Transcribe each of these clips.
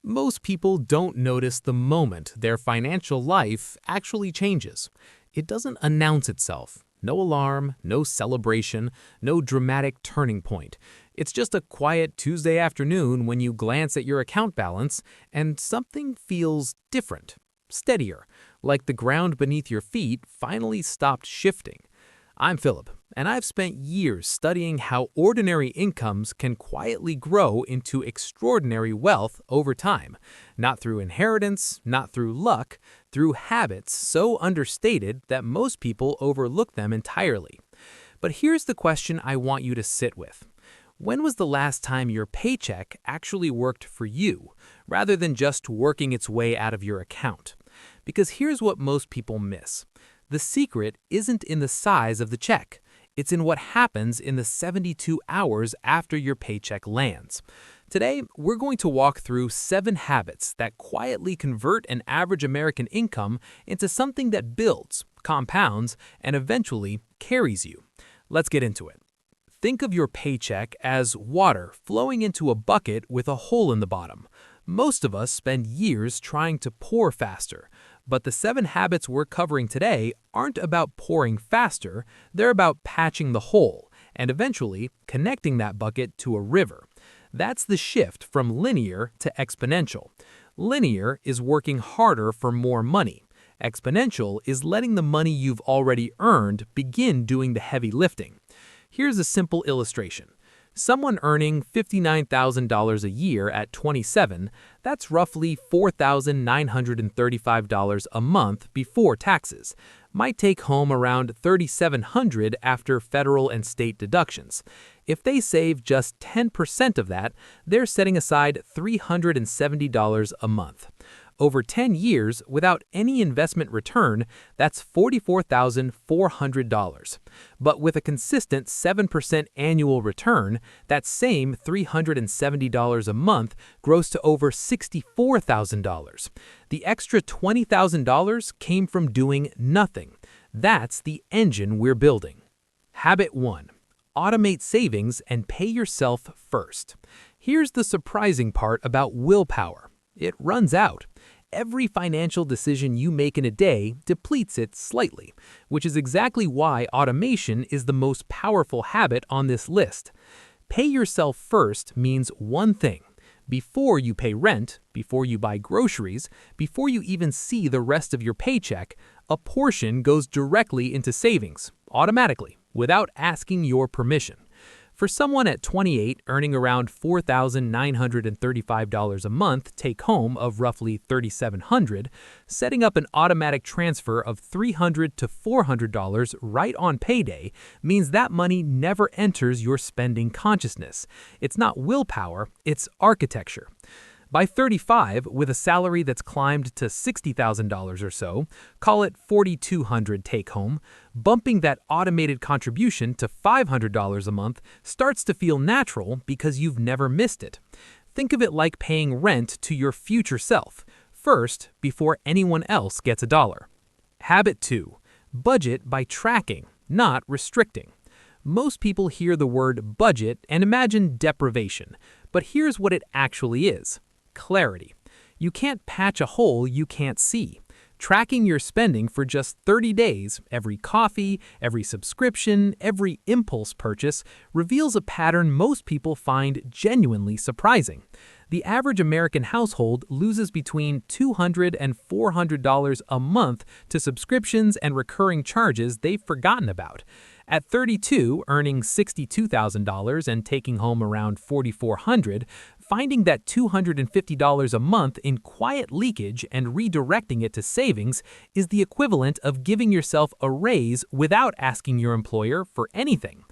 Most people don't notice the moment their financial life actually changes. It doesn't announce itself. No alarm, no celebration, no dramatic turning point. It's just a quiet Tuesday afternoon when you glance at your account balance and something feels different, steadier, like the ground beneath your feet finally stopped shifting. I'm Philip, and I've spent years studying how ordinary incomes can quietly grow into extraordinary wealth over time, not through inheritance, not through luck, through habits so understated that most people overlook them entirely. But here's the question I want you to sit with. When was the last time your paycheck actually worked for you, rather than just working its way out of your account? Because here's what most people miss. The secret isn't in the size of the check. It's in what happens in the 72 hours after your paycheck lands. Today, we're going to walk through 7 habits that quietly convert an average American income into something that builds, compounds, and eventually carries you. Let's get into it. Think of your paycheck as water flowing into a bucket with a hole in the bottom. Most of us spend years trying to pour faster, but the 7 habits we're covering today aren't about pouring faster, they're about patching the hole and eventually connecting that bucket to a river. That's the shift from linear to exponential. Linear is working harder for more money. Exponential is letting the money you've already earned begin doing the heavy lifting. Here's a simple illustration. Someone earning $59,000 a year at 27, that's roughly $4,935 a month before taxes, might take home around $3,700 after federal and state deductions. If they save just 10% of that, they're setting aside $370 a month. Over 10 years, without any investment return, that's $44,400. But with a consistent 7% annual return, that same $370 a month grows to over $64,000. The extra $20,000 came from doing nothing. That's the engine we're building. Habit 1. Automate savings and pay yourself first. Here's the surprising part about willpower. It runs out. Every financial decision you make in a day depletes it slightly, which is exactly why automation is the most powerful habit on this list. Pay yourself first means one thing. Before you pay rent, before you buy groceries, before you even see the rest of your paycheck, a portion goes directly into savings, automatically, without asking your permission. For someone at 28 earning around $4,935 a month take-home of roughly $3,700, setting up an automatic transfer of $300 to $400 right on payday means that money never enters your spending consciousness. It's not willpower, it's architecture. By 35, with a salary that's climbed to $60,000 or so, call it $4,200 take-home, bumping that automated contribution to $500 a month starts to feel natural because you've never missed it. Think of it like paying rent to your future self, first before anyone else gets a dollar. Habit 2. Budget by tracking, not restricting. Most people hear the word budget and imagine deprivation, but here's what it actually is. Clarity. You can't patch a hole you can't see. Tracking your spending for just 30 days, every coffee, every subscription, every impulse purchase, reveals a pattern most people find genuinely surprising. The average American household loses between $200 and $400 a month to subscriptions and recurring charges they've forgotten about. At 32, earning $62,000 and taking home around $4,400, finding that $250 a month in quiet leakage and redirecting it to savings is the equivalent of giving yourself a raise without asking your employer for anything.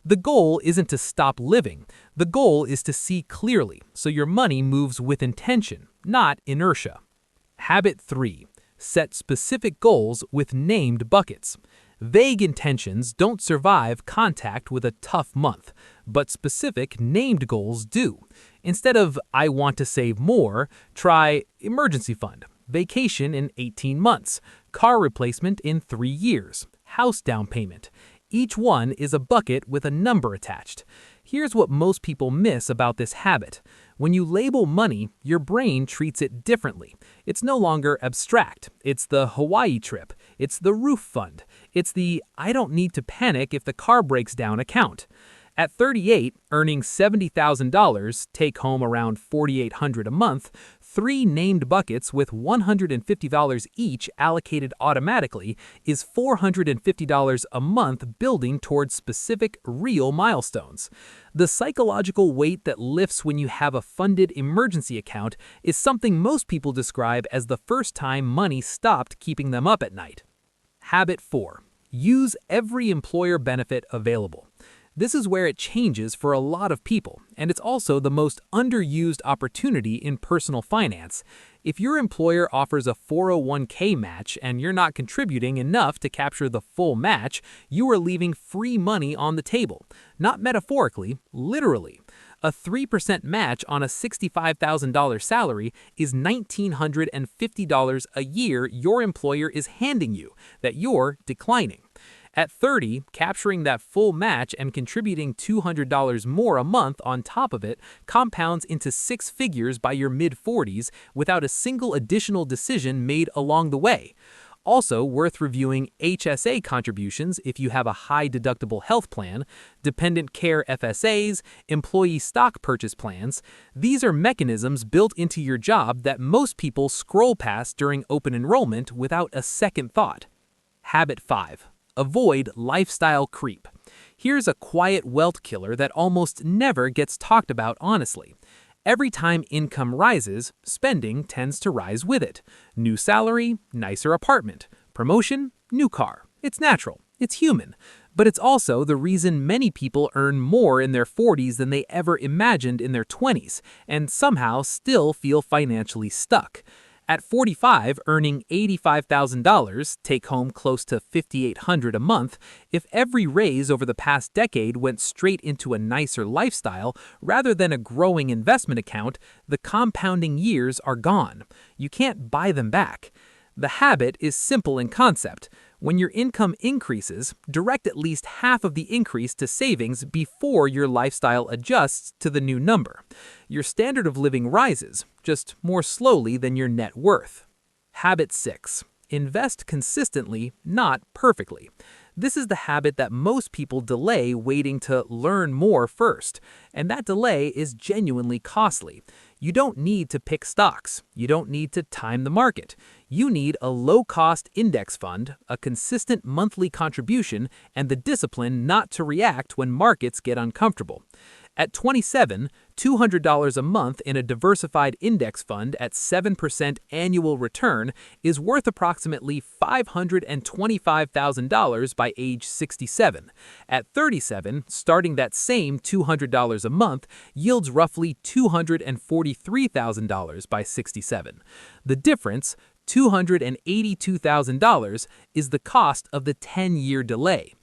The goal isn't to stop living. The goal is to see clearly, so your money moves with intention, not inertia. Habit 3. Set specific goals with named buckets. Vague intentions don't survive contact with a tough month, but specific named goals do. Instead of "I want to save more," try emergency fund, vacation in 18 months, car replacement in 3 years, house down payment. Each one is a bucket with a number attached. Here's what most people miss about this habit. When you label money, your brain treats it differently. It's no longer abstract. It's the Hawaii trip. It's the roof fund. It's the I don't need to panic if the car breaks down account. At 38, earning $70,000, take home around $4,800 a month, three named buckets with $150 each allocated automatically is $450 a month building towards specific, real milestones. The psychological weight that lifts when you have a funded emergency account is something most people describe as the first time money stopped keeping them up at night. Habit 4. Use every employer benefit available. This is where it changes for a lot of people, and it's also the most underused opportunity in personal finance. If your employer offers a 401k match and you're not contributing enough to capture the full match, you are leaving free money on the table. Not metaphorically, literally. A 3% match on a $65,000 salary is $1,950 a year your employer is handing you that you're declining. At 30, capturing that full match and contributing $200 more a month on top of it compounds into six figures by your mid-40s without a single additional decision made along the way. Also worth reviewing HSA contributions if you have a high-deductible health plan, dependent care FSAs, employee stock purchase plans. These are mechanisms built into your job that most people scroll past during open enrollment without a second thought. Habit 5. Avoid lifestyle creep. Here's a quiet wealth killer that almost never gets talked about honestly. Every time income rises, spending tends to rise with it. New salary, nicer apartment. Promotion, new car. It's natural. It's human. But it's also the reason many people earn more in their 40s than they ever imagined in their 20s, and somehow still feel financially stuck. At 45, earning $85,000, take home close to $5,800 a month, if every raise over the past decade went straight into a nicer lifestyle rather than a growing investment account, the compounding years are gone. You can't buy them back. The habit is simple in concept. When your income increases, direct at least half of the increase to savings before your lifestyle adjusts to the new number. Your standard of living rises, just more slowly than your net worth. Habit 6. Invest consistently, not perfectly. This is the habit that most people delay waiting to learn more first, and that delay is genuinely costly. You don't need to pick stocks. You don't need to time the market. You need a low-cost index fund, a consistent monthly contribution, and the discipline not to react when markets get uncomfortable. At 27, $200 a month in a diversified index fund at 7% annual return is worth approximately $525,000 by age 67. At 37, starting that same $200 a month yields roughly $243,000 by 67. The difference, $282,000, is the cost of the 10-year delay.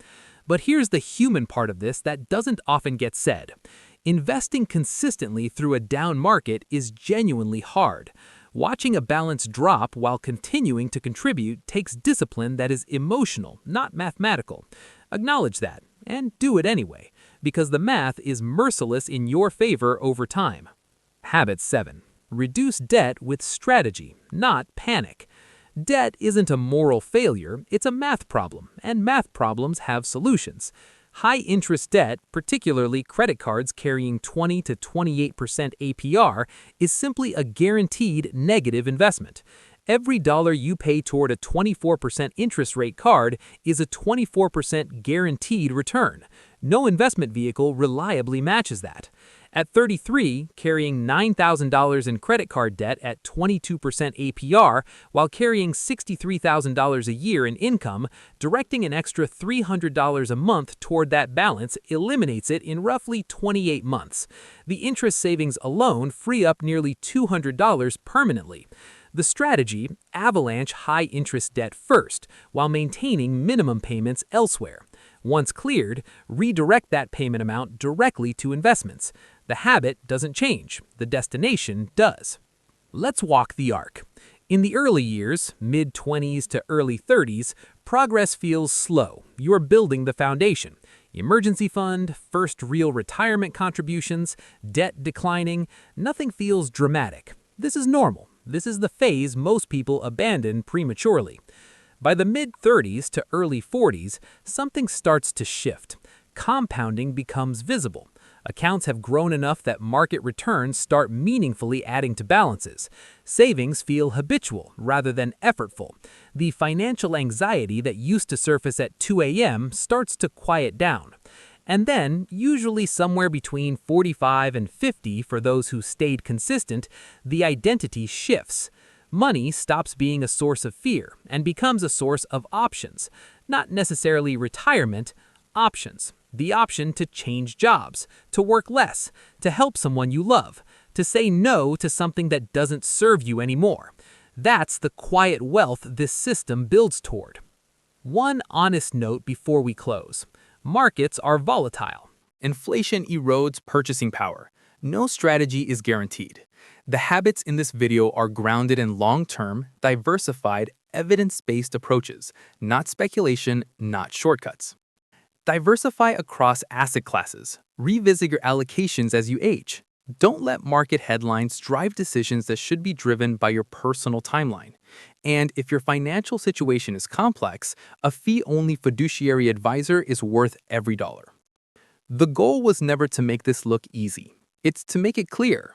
But here's the human part of this that doesn't often get said. Investing consistently through a down market is genuinely hard. Watching a balance drop while continuing to contribute takes discipline that is emotional, not mathematical. Acknowledge that, and do it anyway, because the math is merciless in your favor over time. Habit 7. Reduce debt with strategy, not panic. Debt isn't a moral failure, it's a math problem, and math problems have solutions. High-interest debt, particularly credit cards carrying 20 to 28% APR, is simply a guaranteed negative investment. Every dollar you pay toward a 24% interest rate card is a 24% guaranteed return. No investment vehicle reliably matches that. At 33, carrying $9,000 in credit card debt at 22% APR while carrying $63,000 a year in income, directing an extra $300 a month toward that balance eliminates it in roughly 28 months. The interest savings alone free up nearly $200 permanently. The strategy, avalanche high-interest debt first, while maintaining minimum payments elsewhere. Once cleared, redirect that payment amount directly to investments. The habit doesn't change, the destination does. Let's walk the arc. In the early years, mid-20s to early 30s, progress feels slow. You're building the foundation. Emergency fund, first real retirement contributions, debt declining, nothing feels dramatic. This is normal. This is the phase most people abandon prematurely. By the mid-30s to early 40s, something starts to shift. Compounding becomes visible. Accounts have grown enough that market returns start meaningfully adding to balances. Savings feel habitual rather than effortful. The financial anxiety that used to surface at 2 a.m. starts to quiet down. And then, usually somewhere between 45 and 50 for those who stayed consistent, the identity shifts. Money stops being a source of fear and becomes a source of options. Not necessarily retirement, options. The option to change jobs, to work less, to help someone you love, to say no to something that doesn't serve you anymore. That's the quiet wealth this system builds toward. One honest note before we close. Markets are volatile. Inflation erodes purchasing power. No strategy is guaranteed. The habits in this video are grounded in long-term, diversified, evidence-based approaches, not speculation, not shortcuts. Diversify across asset classes. Revisit your allocations as you age. Don't let market headlines drive decisions that should be driven by your personal timeline. And if your financial situation is complex, a fee-only fiduciary advisor is worth every dollar. The goal was never to make this look easy. It's to make it clear.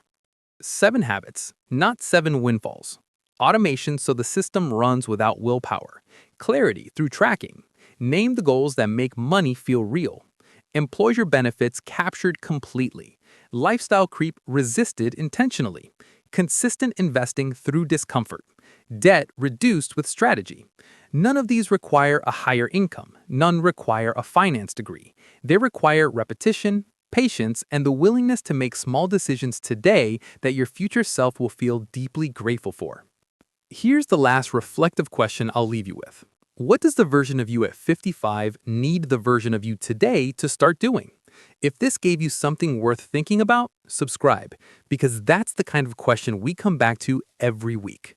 7 habits, not 7 windfalls. Automation so the system runs without willpower. Clarity through tracking. Name the goals that make money feel real. Employer benefits captured completely. Lifestyle creep resisted intentionally. Consistent investing through discomfort. Debt reduced with strategy. None of these require a higher income. None require a finance degree. They require repetition, patience, and the willingness to make small decisions today that your future self will feel deeply grateful for. Here's the last reflective question I'll leave you with. What does the version of you at 55 need the version of you today to start doing? If this gave you something worth thinking about, subscribe, because that's the kind of question we come back to every week.